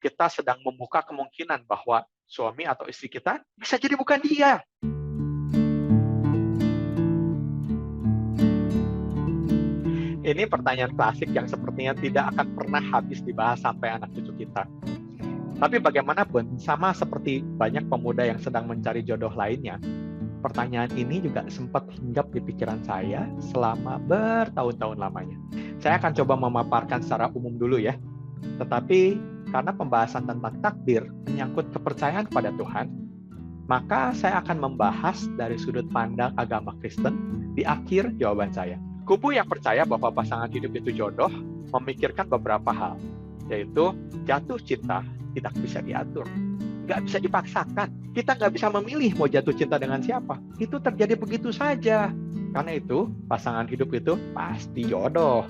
kita sedang membuka kemungkinan bahwa suami atau istri kita bisa jadi bukan dia. Ini pertanyaan klasik yang sepertinya tidak akan pernah habis dibahas sampai anak cucu kita. Tapi bagaimanapun, sama seperti banyak pemuda yang sedang mencari jodoh lainnya, pertanyaan ini juga sempat hinggap di pikiran saya selama bertahun-tahun lamanya. Saya akan coba memaparkan secara umum dulu ya. Tetapi karena pembahasan tentang takdir menyangkut kepercayaan kepada Tuhan, maka saya akan membahas dari sudut pandang agama Kristen di akhir jawaban saya. Kubu yang percaya bahwa pasangan hidup itu jodoh memikirkan beberapa hal, yaitu jatuh cinta tidak bisa diatur, nggak bisa dipaksakan. Kita nggak bisa memilih mau jatuh cinta dengan siapa. Itu terjadi begitu saja. Karena itu, pasangan hidup itu pasti jodoh.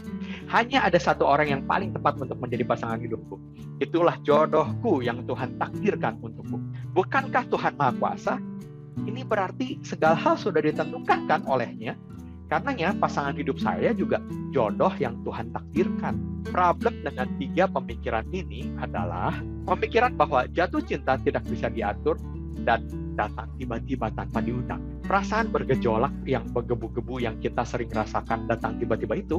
Hanya ada satu orang yang paling tepat untuk menjadi pasangan hidupku. Itulah jodohku yang Tuhan takdirkan untukku. Bukankah Tuhan Maha Kuasa? Ini berarti segala hal sudah ditentukan kan olehnya. Karenanya pasangan hidup saya juga jodoh yang Tuhan takdirkan. Problem dengan tiga pemikiran ini adalah pemikiran bahwa jatuh cinta tidak bisa diatur dan datang tiba-tiba tanpa diundang. Perasaan bergejolak yang bergebu-gebu yang kita sering rasakan datang tiba-tiba itu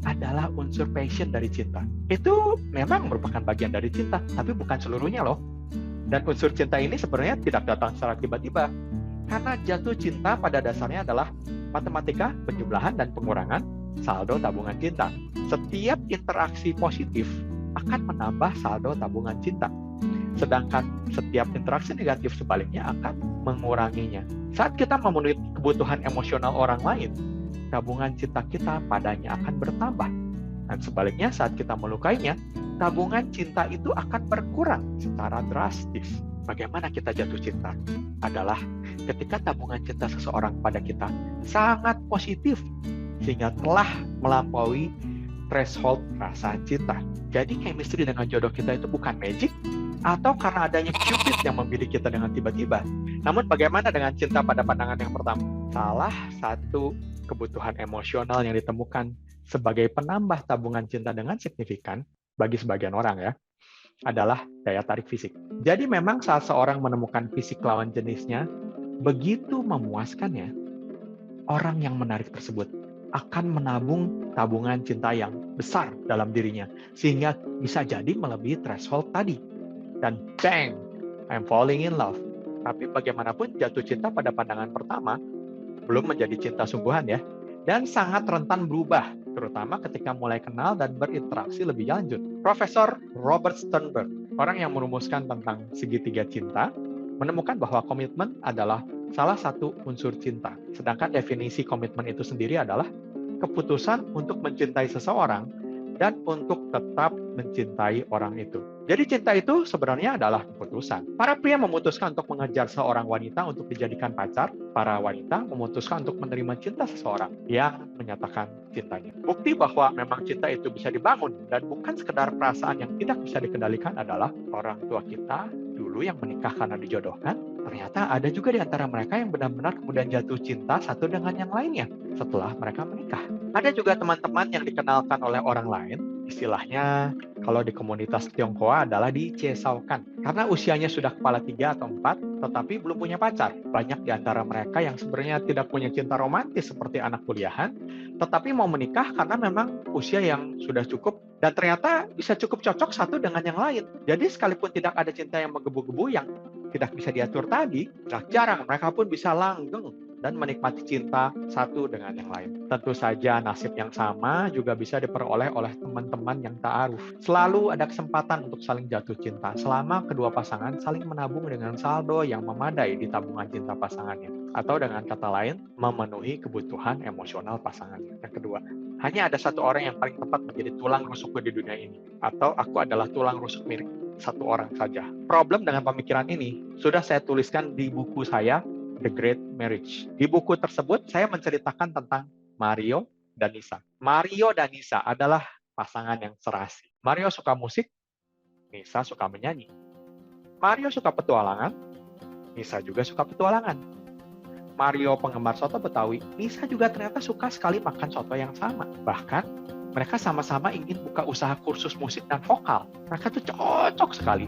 adalah unsur passion dari cinta. Itu memang merupakan bagian dari cinta, tapi bukan seluruhnya loh. Dan unsur cinta ini sebenarnya tidak datang secara tiba-tiba. Karena jatuh cinta pada dasarnya adalah matematika, penjumlahan, dan pengurangan saldo tabungan cinta. Setiap interaksi positif akan menambah saldo tabungan cinta. Sedangkan setiap interaksi negatif sebaliknya akan menguranginya. Saat kita memenuhi kebutuhan emosional orang lain, tabungan cinta kita padanya akan bertambah. Dan sebaliknya saat kita melukainya, tabungan cinta itu akan berkurang secara drastis. Bagaimana kita jatuh cinta? Adalah ketika tabungan cinta seseorang pada kita sangat positif, sehingga telah melampaui threshold rasa cinta. Jadi chemistry dengan jodoh kita itu bukan magic, atau karena adanya Cupid yang memilih kita dengan tiba-tiba. Namun bagaimana dengan cinta pada pandangan yang pertama? Salah satu kebutuhan emosional yang ditemukan sebagai penambah tabungan cinta dengan signifikan bagi sebagian orang ya, adalah daya tarik fisik. Jadi memang saat seorang menemukan fisik lawan jenisnya begitu memuaskannya, orang yang menarik tersebut akan menabung tabungan cinta yang besar dalam dirinya, sehingga bisa jadi melebihi threshold tadi. Dan bang, I'm falling in love. Tapi bagaimanapun jatuh cinta pada pandangan pertama belum menjadi cinta sungguhan ya, dan sangat rentan berubah, terutama ketika mulai kenal dan berinteraksi lebih lanjut. Profesor Robert Sternberg, orang yang merumuskan tentang segitiga cinta, menemukan bahwa komitmen adalah salah satu unsur cinta. Sedangkan definisi komitmen itu sendiri adalah keputusan untuk mencintai seseorang dan untuk tetap mencintai orang itu. Jadi cinta itu sebenarnya adalah keputusan. Para pria memutuskan untuk mengejar seorang wanita untuk dijadikan pacar. Para wanita memutuskan untuk menerima cinta seseorang yang menyatakan cintanya. Bukti bahwa memang cinta itu bisa dibangun dan bukan sekedar perasaan yang tidak bisa dikendalikan adalah orang tua kita dulu yang menikah karena dijodohkan. Ternyata ada juga di antara mereka yang benar-benar kemudian jatuh cinta satu dengan yang lainnya setelah mereka menikah. Ada juga teman-teman yang dikenalkan oleh orang lain, istilahnya kalau di komunitas Tionghoa adalah dicesaukan. Karena usianya sudah kepala 3 atau 4, tetapi belum punya pacar. Banyak di antara mereka yang sebenarnya tidak punya cinta romantis seperti anak kuliahan, tetapi mau menikah karena memang usia yang sudah cukup dan ternyata bisa cukup cocok satu dengan yang lain. Jadi sekalipun tidak ada cinta yang menggebu-gebu yang tidak bisa diatur tadi, jarang mereka pun bisa langgeng dan menikmati cinta satu dengan yang lain. Tentu saja nasib yang sama juga bisa diperoleh oleh teman-teman yang ta'aruf. Selalu ada kesempatan untuk saling jatuh cinta selama kedua pasangan saling menabung dengan saldo yang memadai di tabungan cinta pasangannya. Atau dengan kata lain, memenuhi kebutuhan emosional pasangannya. Yang kedua, hanya ada satu orang yang paling tepat menjadi tulang rusukku di dunia ini. Atau aku adalah tulang rusuk milik satu orang saja. Problem dengan pemikiran ini sudah saya tuliskan di buku saya, The Great Marriage. Di buku tersebut, saya menceritakan tentang Mario dan Nisa. Mario dan Nisa adalah pasangan yang serasi. Mario suka musik, Nisa suka menyanyi. Mario suka petualangan, Nisa juga suka petualangan. Mario penggemar soto Betawi, Nisa juga ternyata suka sekali makan soto yang sama. Bahkan, Mereka sama-sama ingin buka usaha kursus musik dan vokal. Mereka tuh cocok sekali.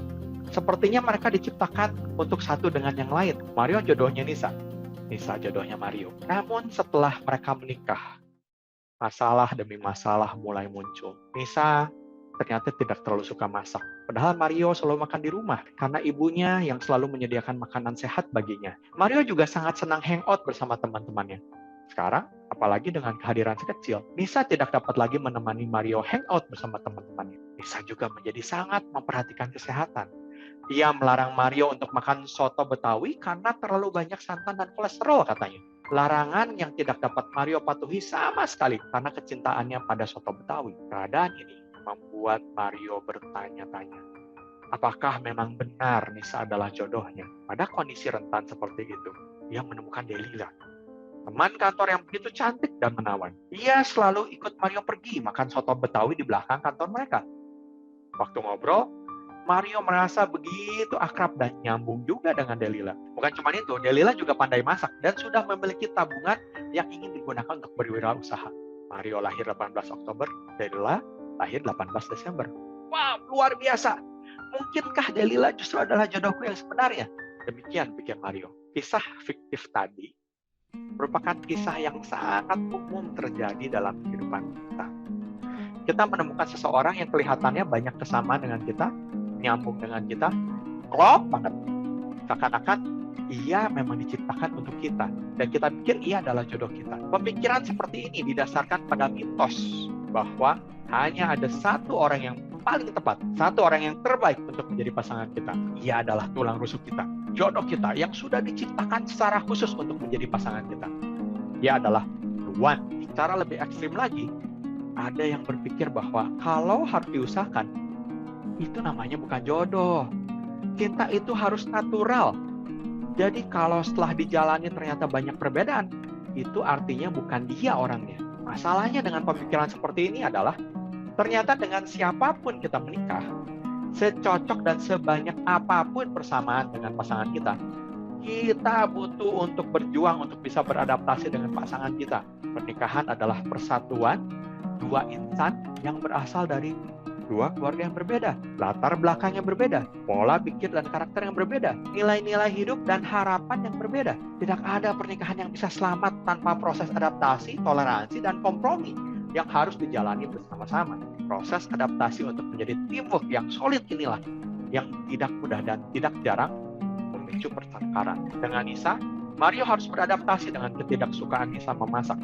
Sepertinya mereka diciptakan untuk satu dengan yang lain. Mario jodohnya Nisa. Nisa jodohnya Mario. Namun setelah mereka menikah, masalah demi masalah mulai muncul. Nisa ternyata tidak terlalu suka masak. Padahal Mario selalu makan di rumah karena ibunya yang selalu menyediakan makanan sehat baginya. Mario juga sangat senang hangout bersama teman-temannya. Sekarang, apalagi dengan kehadiran si kecil, Nisa tidak dapat lagi menemani Mario hangout bersama teman-temannya. Nisa juga menjadi sangat memperhatikan kesehatan. Dia melarang Mario untuk makan soto Betawi karena terlalu banyak santan dan kolesterol katanya. Larangan yang tidak dapat Mario patuhi sama sekali karena kecintaannya pada soto Betawi. Keadaan ini membuat Mario bertanya-tanya, apakah memang benar Nisa adalah jodohnya? Pada kondisi rentan seperti itu, dia menemukan Delila, teman kantor yang begitu cantik dan menawan. Dia selalu ikut Mario pergi makan soto Betawi di belakang kantor mereka. Waktu ngobrol, Mario merasa begitu akrab dan nyambung juga dengan Delila. Bukan cuma itu, Delila juga pandai masak dan sudah memiliki tabungan yang ingin digunakan untuk berwirausaha. Mario lahir 18 Oktober, Delila lahir 18 Desember. Wow, luar biasa. Mungkinkah Delila justru adalah jodohku yang sebenarnya? Demikian pikir Mario. Kisah fiktif tadi merupakan kisah yang sangat umum terjadi dalam kehidupan kita. Kita menemukan seseorang yang kelihatannya banyak kesamaan dengan kita, nyambung dengan kita, klop banget. Seakan-akan ia memang diciptakan untuk kita, dan kita pikir ia adalah jodoh kita. Pemikiran seperti ini didasarkan pada mitos bahwa hanya ada satu orang yang paling tepat, satu orang yang terbaik untuk menjadi pasangan kita. Ia adalah tulang rusuk kita, jodoh kita yang sudah diciptakan secara khusus untuk menjadi pasangan kita. Ia adalah the one. Secara lebih ekstrim lagi, ada yang berpikir bahwa kalau harus diusahakan, itu namanya bukan jodoh. Cinta itu harus natural. Jadi kalau setelah dijalani ternyata banyak perbedaan, itu artinya bukan dia orangnya. Masalahnya dengan pemikiran seperti ini adalah, ternyata dengan siapapun kita menikah, secocok dan sebanyak apapun persamaan dengan pasangan kita, kita butuh untuk berjuang untuk bisa beradaptasi dengan pasangan kita. Pernikahan adalah persatuan dua insan yang berasal dari dua keluarga yang berbeda, latar belakang yang berbeda, pola pikir dan karakter yang berbeda, nilai-nilai hidup dan harapan yang berbeda. Tidak ada pernikahan yang bisa selamat tanpa proses adaptasi, toleransi, dan kompromi yang harus dijalani bersama-sama. Proses adaptasi untuk menjadi teamwork yang solid inilah yang tidak mudah dan tidak jarang memicu pertengkaran. Dengan Nisa, Mario harus beradaptasi dengan ketidaksukaan Nisa memasak.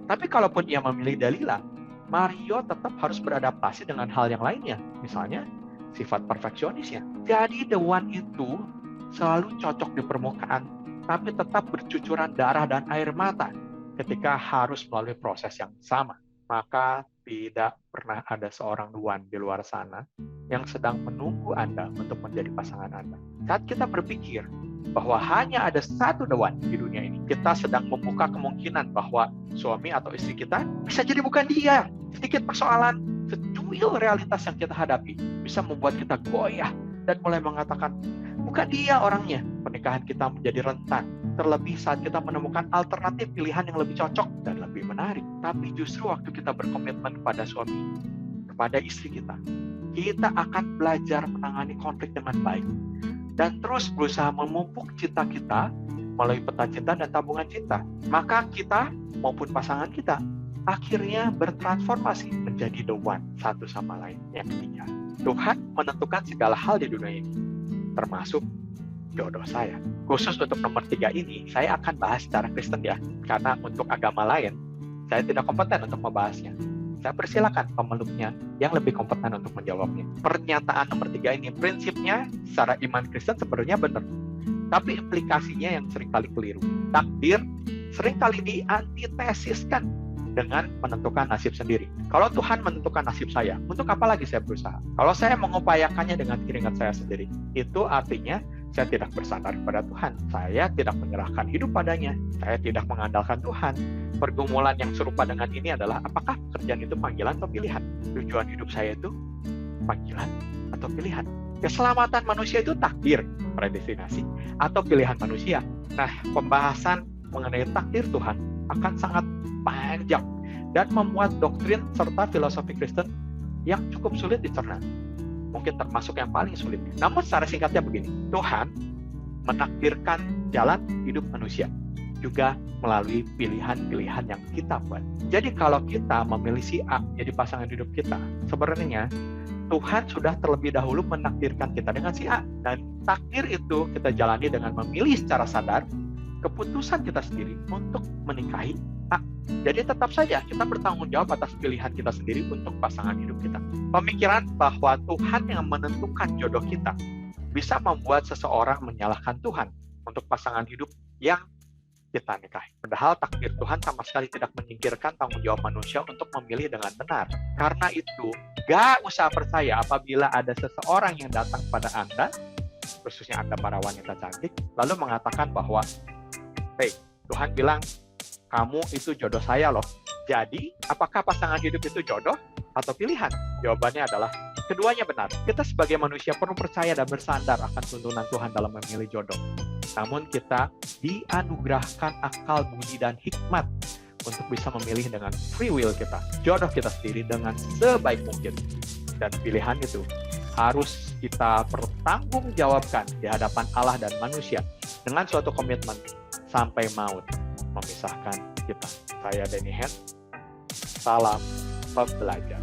Tapi kalaupun ia memilih Delila, Mario tetap harus beradaptasi dengan hal yang lainnya. Misalnya, sifat perfeksionisnya. Jadi the one itu selalu cocok di permukaan, tapi tetap bercucuran darah dan air mata ketika harus melalui proses yang sama. Maka tidak pernah ada seorang the one di luar sana yang sedang menunggu Anda untuk menjadi pasangan Anda. Saat kita berpikir bahwa hanya ada satu the one di dunia ini, kita sedang membuka kemungkinan bahwa suami atau istri kita bisa jadi bukan dia. Sedikit persoalan, secuil realitas yang kita hadapi bisa membuat kita goyah dan mulai mengatakan, bukan dia orangnya. Pernikahan kita menjadi rentan, terlebih saat kita menemukan alternatif pilihan yang lebih cocok dan lebih menarik. Tapi justru waktu kita berkomitmen kepada suami, kepada istri kita akan belajar menangani konflik dengan baik dan terus berusaha memupuk cinta kita melalui peta cinta dan tabungan cinta. Maka kita maupun pasangan kita akhirnya bertransformasi menjadi the one satu sama lain. Yang ketiga, Tuhan menentukan segala hal di dunia ini, termasuk jodoh saya. Khusus untuk nomor 3 ini, saya akan bahas secara Kristen ya, karena untuk agama lain, saya tidak kompeten untuk membahasnya. Saya persilakan pemeluknya yang lebih kompeten untuk menjawabnya. Pernyataan nomor 3 ini, prinsipnya secara iman Kristen sebenarnya benar, tapi implikasinya yang seringkali keliru. Takdir seringkali diantitesiskan dengan menentukan nasib sendiri. Kalau Tuhan menentukan nasib saya, untuk apa lagi saya berusaha? Kalau saya mengupayakannya dengan keringat saya sendiri, itu artinya saya tidak bersandar kepada Tuhan. Saya tidak menyerahkan hidup padanya. Saya tidak mengandalkan Tuhan. Pergumulan yang serupa dengan ini adalah, apakah pekerjaan itu panggilan atau pilihan? Tujuan hidup saya itu panggilan atau pilihan? Keselamatan manusia itu takdir, predestinasi, atau pilihan manusia. Nah, pembahasan mengenai takdir Tuhan akan sangat panjang dan memuat doktrin serta filosofi Kristen yang cukup sulit dicerna. Mungkin termasuk yang paling sulit. Namun secara singkatnya begini, Tuhan menakdirkan jalan hidup manusia juga melalui pilihan-pilihan yang kita buat. Jadi kalau kita memilih si A jadi pasangan hidup kita, sebenarnya Tuhan sudah terlebih dahulu menakdirkan kita dengan si A. Dan takdir itu kita jalani dengan memilih secara sadar keputusan kita sendiri untuk menikahi A. Jadi tetap saja kita bertanggung jawab atas pilihan kita sendiri untuk pasangan hidup kita. Pemikiran bahwa Tuhan yang menentukan jodoh kita bisa membuat seseorang menyalahkan Tuhan untuk pasangan hidup yang kita nikahi. Padahal takdir Tuhan sama sekali tidak menyingkirkan tanggung jawab manusia untuk memilih dengan benar. Karena itu, gak usah percaya apabila ada seseorang yang datang pada Anda, khususnya Anda para wanita cantik, lalu mengatakan bahwa, hey, Tuhan bilang, kamu itu jodoh saya loh. Jadi, apakah pasangan hidup itu jodoh atau pilihan? Jawabannya adalah, keduanya benar. Kita sebagai manusia perlu percaya dan bersandar akan tuntunan Tuhan dalam memilih jodoh. Namun kita dianugerahkan akal budi dan hikmat untuk bisa memilih dengan free will kita, jodoh kita sendiri dengan sebaik mungkin. Dan pilihan itu harus kita pertanggungjawabkan di hadapan Allah dan manusia dengan suatu komitmen sampai maut memisahkan kita. Saya Denny Hen, salam pembelajar.